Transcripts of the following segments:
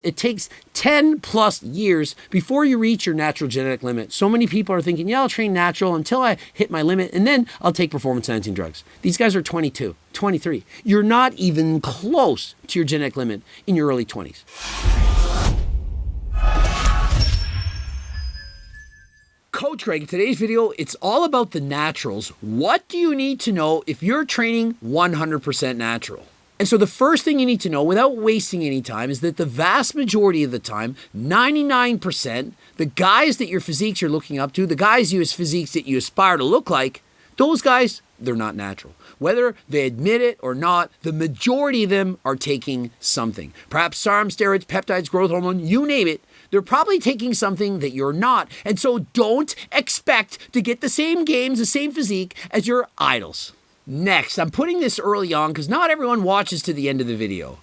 It takes 10 plus years before you reach your natural genetic limit. So many people are thinking, yeah, I'll train natural until I hit my limit and then I'll take performance-enhancing drugs. These guys are 22, 23. You're not even close to your genetic limit in your early 20s. Coach Greg, in today's video, it's all about the naturals. What do you need to know if you're training 100% natural? And so the first thing you need to know, without wasting any time, is that the vast majority of the time, 99%, the guys that your physiques you're looking up to, the guys whose physiques that you aspire to look like, those guys, they're not natural. Whether they admit it or not, the majority of them are taking something. Perhaps SARM, steroids, peptides, growth hormone, you name it. They're probably taking something that you're not. And so don't expect to get the same gains, the same physique as your idols. Next, I'm putting this early on because not everyone watches to the end of the video.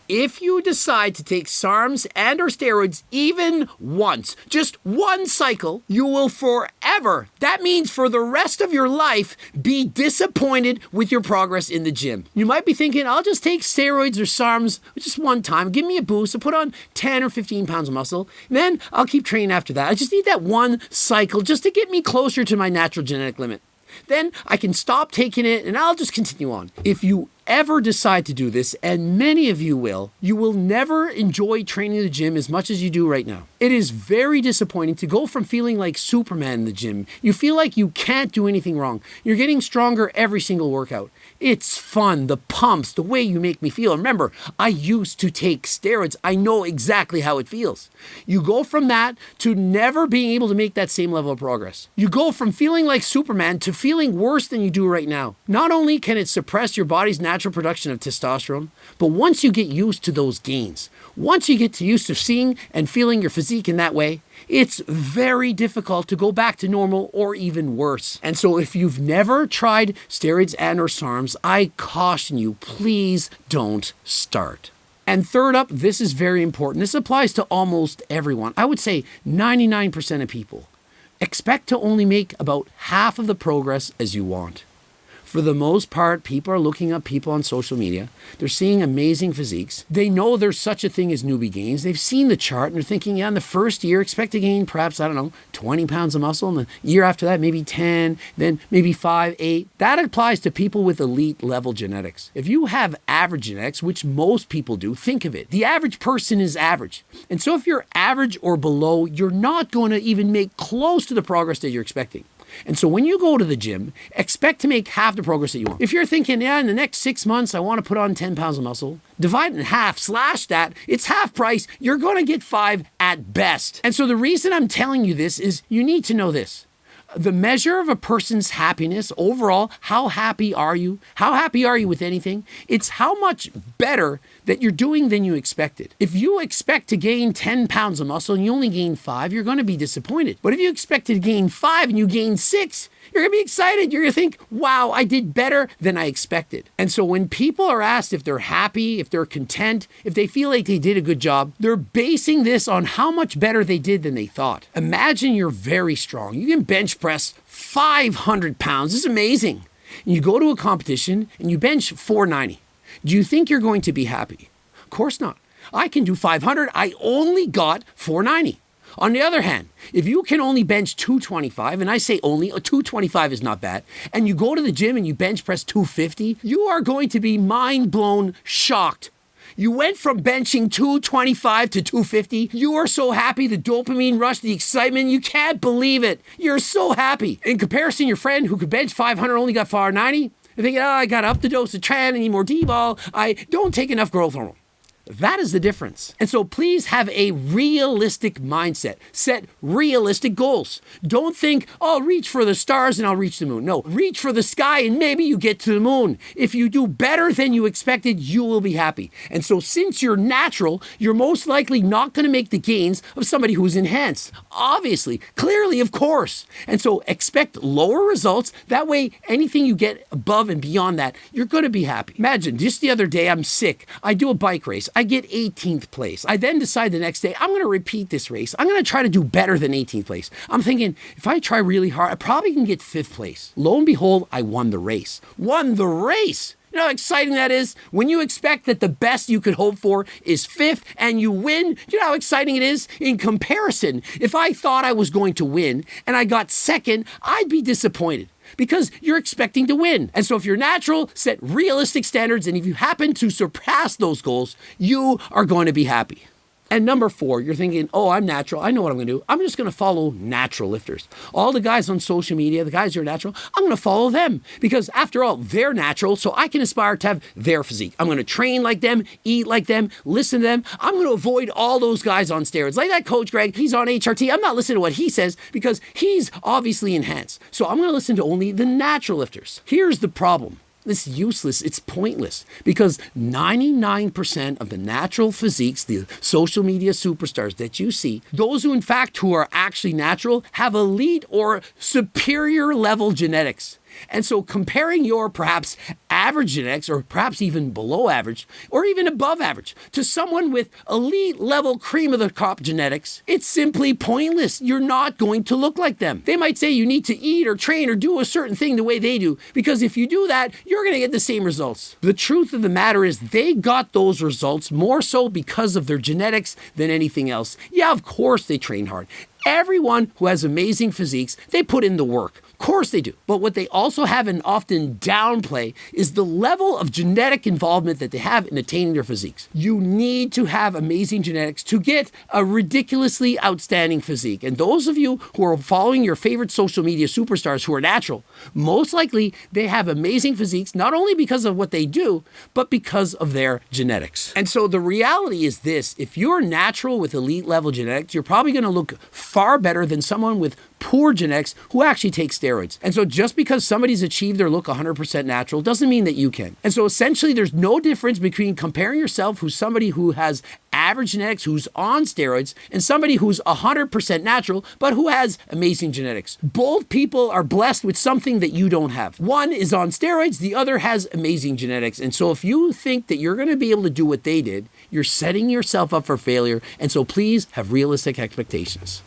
If you decide to take SARMs and or steroids even once, just one cycle, you will forever, that means for the rest of your life, be disappointed with your progress in the gym. You might be thinking, I'll just take steroids or SARMs just one time, give me a boost, I'll put on 10 or 15 pounds of muscle, and then I'll keep training after that. I just need that one cycle just to get me closer to my natural genetic limit. Then I can stop taking it and I'll just continue on. If you ever decide to do this, and many of you will never enjoy training in the gym as much as you do right now. It is very disappointing to go from feeling like Superman in the gym. You feel like you can't do anything wrong. You're getting stronger every single workout. It's fun, the pumps, the way you make me feel. Remember, I used to take steroids. I know exactly how it feels. You go from that to never being able to make that same level of progress. You go from feeling like Superman to feeling worse than you do right now. Not only can it suppress your body's natural production of testosterone, but once you get used to those gains, once you get used to seeing and feeling your physique in that way, it's very difficult to go back to normal or even worse. And so if you've never tried steroids and or SARMs, I caution you, please don't start. And third up, this is very important. This applies to almost everyone. I would say 99% of people. Expect to only make about half of the progress as you want. For the most part, people are looking up people on social media. They're seeing amazing physiques. They know there's such a thing as newbie gains. They've seen the chart and they're thinking, yeah, in the first year, expect to gain perhaps, 20 pounds of muscle. And the year after that, maybe 10, then maybe 5, 8. That applies to people with elite level genetics. If you have average genetics, which most people do, think of it. The average person is average. And so if you're average or below, you're not going to even make close to the progress that you're expecting. And so when you go to the gym, expect to make half the progress that you want. If you're thinking, yeah, in the next 6 months, I want to put on 10 pounds of muscle, divide it in half, slash that, it's half price, you're going to get 5 at best. And so the reason I'm telling you this is you need to know this. The measure of a person's happiness overall, how happy are you? How happy are you with anything? It's how much better that you're doing than you expected. If you expect to gain 10 pounds of muscle and you only gain 5, you're going to be disappointed. But if you expect to gain 5 and you gain 6, you're going to be excited. You're going to think, wow, I did better than I expected. And so when people are asked if they're happy, if they're content, if they feel like they did a good job, they're basing this on how much better they did than they thought. Imagine you're very strong. You can bench press 500 pounds. This is amazing. And you go to a competition and you bench 490. Do you think you're going to be happy? Of course not. I can do 500. I only got 490. On the other hand, if you can only bench 225, and I say only, 225 is not bad, and you go to the gym and you bench press 250, you are going to be mind blown shocked. You went from benching 225 to 250. You are so happy, the dopamine rush, the excitement, you can't believe it. You're so happy. In comparison, your friend who could bench 500 only got 490. You're thinking, I got to up the dose of tren, I need more D-ball, I don't take enough growth hormone. That is the difference. And so please have a realistic mindset. Set realistic goals. Don't think, oh, I'll reach for the stars and I'll reach the moon. No, reach for the sky and maybe you get to the moon. If you do better than you expected, you will be happy. And so since you're natural, you're most likely not going to make the gains of somebody who's enhanced. Obviously, clearly, of course. And so expect lower results. That way, anything you get above and beyond that, you're going to be happy. Imagine, just the other day, I'm sick. I do a bike race. I get 18th place. I then decide the next day, I'm going to repeat this race. I'm going to try to do better than 18th place. I'm thinking, if I try really hard, I probably can get 5th place. Lo and behold, I won the race. Won the race! You know how exciting that is? When you expect that the best you could hope for is 5th and you win, you know how exciting it is? In comparison, if I thought I was going to win and I got 2nd, I'd be disappointed because you're expecting to win. And so if you're natural, set realistic standards, and if you happen to surpass those goals, you are going to be happy. And number 4, you're thinking, oh, I'm natural. I know what I'm going to do. I'm just going to follow natural lifters. All the guys on social media, the guys who are natural, I'm going to follow them because after all, they're natural, so I can aspire to have their physique. I'm going to train like them, eat like them, listen to them. I'm going to avoid all those guys on steroids. Like that coach Greg, he's on HRT. I'm not listening to what he says because he's obviously enhanced. So I'm going to listen to only the natural lifters. Here's the problem. It's useless. It's pointless because 99% of the natural physiques, the social media superstars that you see, those who in fact who are actually natural have elite or superior level genetics. And so comparing your perhaps average genetics or perhaps even below average or even above average to someone with elite level cream of the crop genetics, it's simply pointless. You're not going to look like them. They might say you need to eat or train or do a certain thing the way they do because if you do that, you're going to get the same results. The truth of the matter is they got those results more so because of their genetics than anything else. Yeah, of course they train hard. Everyone who has amazing physiques, they put in the work. Of course they do. But what they also have and often downplay is the level of genetic involvement that they have in attaining their physiques. You need to have amazing genetics to get a ridiculously outstanding physique. And those of you who are following your favorite social media superstars who are natural, most likely they have amazing physiques, not only because of what they do, but because of their genetics. And so the reality is this, if you're natural with elite level genetics, you're probably going to look far better than someone with poor genetics who actually take steroids. And so just because somebody's achieved their look 100% natural doesn't mean that you can. And so essentially there's no difference between comparing yourself who's somebody who has average genetics who's on steroids and somebody who's 100% natural but who has amazing genetics. Both people are blessed with something that you don't have. One is on steroids, the other has amazing genetics. And so if you think that you're going to be able to do what they did, you're setting yourself up for failure. And so please have realistic expectations.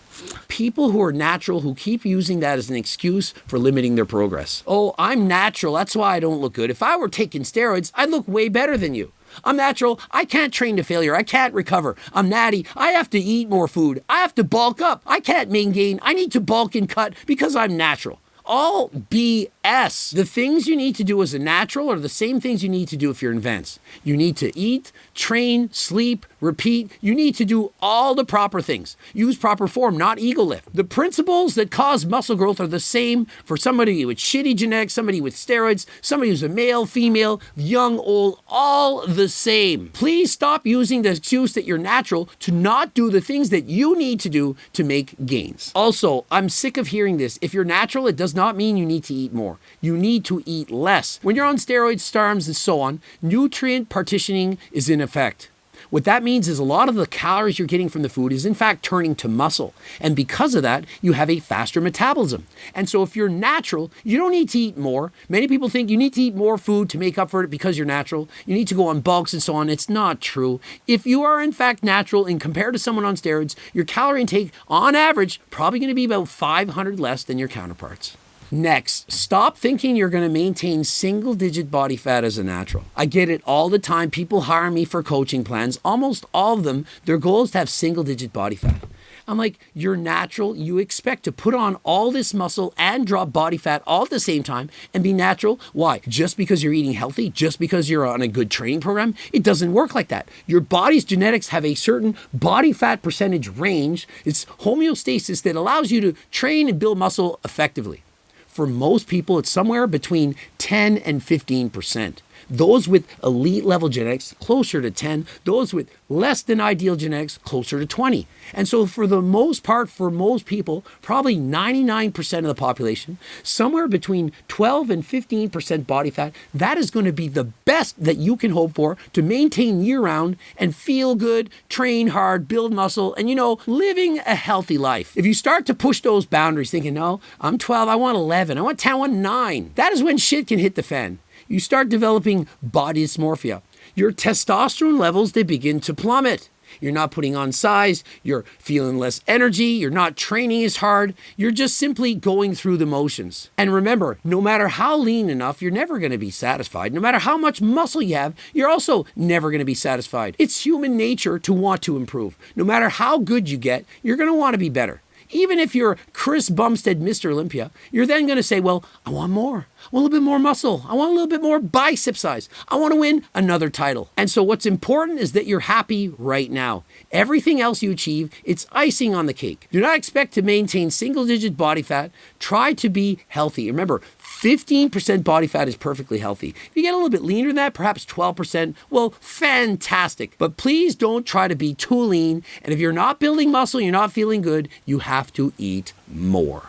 People who are natural who keep using that as an excuse for limiting their progress. Oh, I'm natural, that's why I don't look good. If I were taking steroids, I'd look way better than you. I'm natural, I can't train to failure, I can't recover. I'm natty, I have to eat more food. I have to bulk up, I can't maintain, I need to bulk and cut because I'm natural. All BS. The things you need to do as a natural are the same things you need to do if you're advanced. You need to eat, train, sleep, repeat. You need to do all the proper things. Use proper form, not ego lift. The principles that cause muscle growth are the same for somebody with shitty genetics, somebody with steroids, somebody who's a male, female, young, old, all the same. Please stop using the excuse that you're natural to not do the things that you need to do to make gains. Also, I'm sick of hearing this. If you're natural, it does not mean you need to eat more. You need to eat less. When you're on steroids, STARMs, and so on, nutrient partitioning is in effect. What that means is a lot of the calories you're getting from the food is in fact turning to muscle. And because of that, you have a faster metabolism. And so if you're natural, you don't need to eat more. Many people think you need to eat more food to make up for it because you're natural. You need to go on bulks and so on. It's not true. If you are in fact natural and compared to someone on steroids, your calorie intake on average probably going to be about 500 less than your counterparts. Next, stop thinking you're going to maintain single-digit body fat as a natural. I get it all the time. People hire me for coaching plans. Almost all of them, their goal is to have single-digit body fat. I'm like, you're natural. You expect to put on all this muscle and drop body fat all at the same time and be natural. Why? Just because you're eating healthy? Just because you're on a good training program? It doesn't work like that. Your body's genetics have a certain body fat percentage range. It's homeostasis that allows you to train and build muscle effectively. For most people, it's somewhere between 10 and 15%. Those with elite level genetics, closer to 10. Those with less than ideal genetics, closer to 20. And so for the most part, for most people, probably 99% of the population, somewhere between 12 and 15% body fat, that is going to be the best that you can hope for to maintain year-round and feel good, train hard, build muscle, and, living a healthy life. If you start to push those boundaries thinking, no, I'm 12, I want 11, I want 10, I want 9, that is when shit can hit the fan. You start developing body dysmorphia. Your testosterone levels, they begin to plummet. you're not putting on size, you're feeling less energy, you're not training as hard, you're just simply going through the motions. And remember, no matter how lean enough, you're never going to be satisfied. No matter how much muscle you have, you're also never going to be satisfied. It's human nature to want to improve. No matter how good you get, you're going to want to be better. Even if you're Chris Bumstead, Mr. Olympia, you're then going to say, well, I want more. I want a little bit more muscle. I want a little bit more bicep size. I want to win another title. And so what's important is that you're happy right now. Everything else you achieve, it's icing on the cake. Do not expect to maintain single-digit body fat. Try to be healthy. Remember, 15% body fat is perfectly healthy. If you get a little bit leaner than that, perhaps 12%, well, fantastic. But please don't try to be too lean. And if you're not building muscle, you're not feeling good, you have to eat more.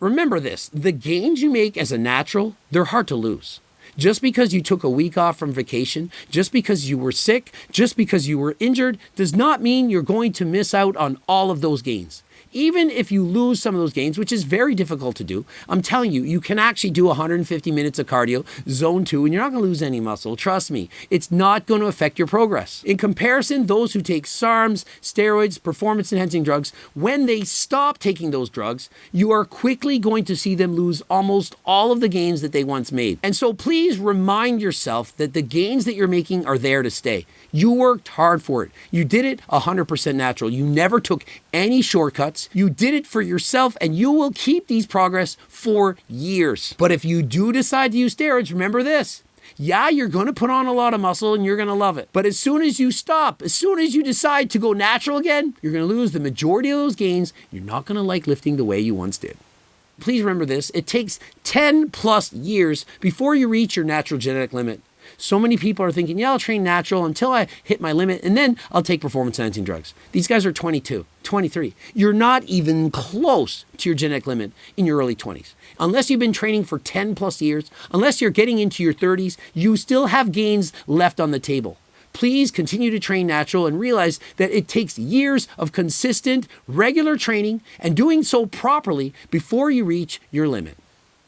Remember this, the gains you make as a natural, they're hard to lose. Just because you took a week off from vacation, just because you were sick, just because you were injured, does not mean you're going to miss out on all of those gains. Even if you lose some of those gains, which is very difficult to do, I'm telling you, you can actually do 150 minutes of cardio, zone 2, and you're not going to lose any muscle. Trust me, it's not going to affect your progress. In comparison, those who take SARMs, steroids, performance-enhancing drugs, when they stop taking those drugs, you are quickly going to see them lose almost all of the gains that they once made. And so please remind yourself that the gains that you're making are there to stay. You worked hard for it. You did it 100% natural. You never took any shortcuts. You did it for yourself, and you will keep these progress for years. But if you do decide to use steroids, remember this. Yeah, you're going to put on a lot of muscle and you're going to love it. But as soon as you stop, as soon as you decide to go natural again, you're going to lose the majority of those gains. You're not going to like lifting the way you once did. Please remember this. It takes 10 plus years before you reach your natural genetic limit. So many people are thinking, yeah, I'll train natural until I hit my limit, and then I'll take performance-enhancing drugs. These guys are 22, 23. You're not even close to your genetic limit in your early 20s. Unless you've been training for 10 plus years, unless you're getting into your 30s, you still have gains left on the table. Please continue to train natural and realize that it takes years of consistent, regular training and doing so properly before you reach your limit.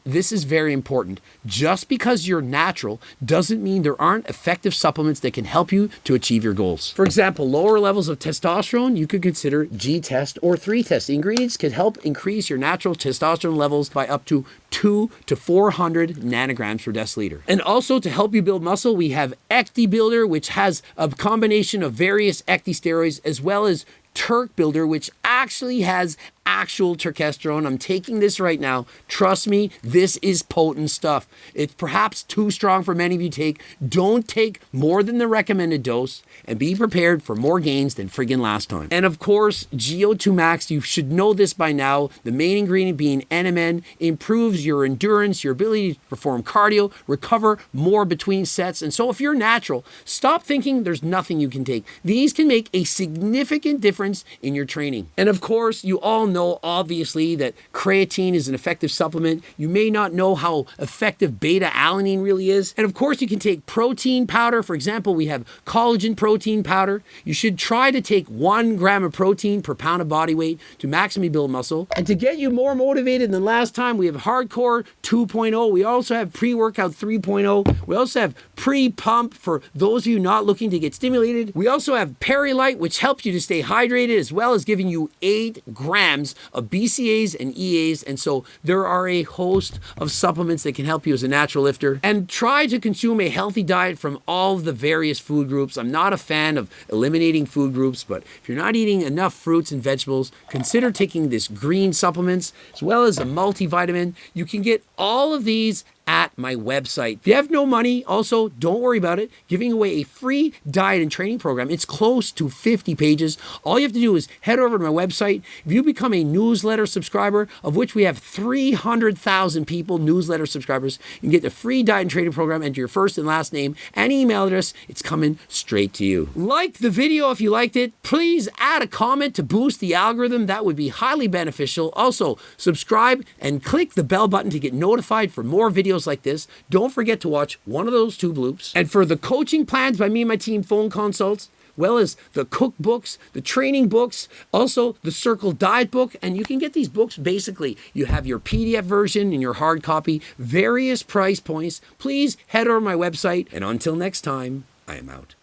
This is very important. Just because you're natural doesn't mean there aren't effective supplements that can help you to achieve your goals. For example, lower levels of testosterone, you could consider G-Test or 3-Test. The ingredients can help increase your natural testosterone levels by up to 2 to 400 nanograms per deciliter. And also to help you build muscle, we have Ecti Builder, which has a combination of various Ecti steroids, as well as Turk Builder, which actually has actual testosterone. I'm taking this right now. Trust me, this is potent stuff. It's perhaps too strong for many of you to take. Don't take more than the recommended dose and be prepared for more gains than friggin' last time. And of course, GO2 Max, you should know this by now. The main ingredient being NMN improves your endurance, your ability to perform cardio, recover more between sets. And so if you're natural, stop thinking there's nothing you can take. These can make a significant difference in your training. And of course, you all know obviously that creatine is an effective supplement. You may not know how effective beta-alanine really is. And of course, you can take protein powder. For example, we have collagen protein powder. You should try to take 1 gram of protein per pound of body weight to maximally build muscle. And to get you more motivated than last time, we have Hardcore 2.0. We also have Pre-Workout 3.0. We also have Pre-Pump for those of you not looking to get stimulated. We also have Peri-Lite, which helps you to stay hydrated, as well as giving you 8 grams of BCAAs and EAs. And so there are a host of supplements that can help you as a natural lifter. And try to consume a healthy diet from all of the various food groups. I'm not a fan of eliminating food groups, but if you're not eating enough fruits and vegetables, consider taking this green supplements as well as a multivitamin. You can get all of these at my website. If you have no money, also, don't worry about it. Giving away a free diet and training program. It's close to 50 pages. All you have to do is head over to my website. If you become a newsletter subscriber, of which we have 300,000 people, newsletter subscribers, you can get the free diet and training program, enter your first and last name and email address. It's coming straight to you. Like the video if you liked it. Please add a comment to boost the algorithm. That would be highly beneficial. Also, subscribe and click the bell button to get notified for more videos like this. Don't forget to watch one of those 2 bloops. And for the coaching plans by me and my team, phone consults, well as the cookbooks, the training books, also the Circle Diet book. And you can get these books, basically, you have your PDF version and your hard copy, various price points. Please head over to my website. And until next time, I am out.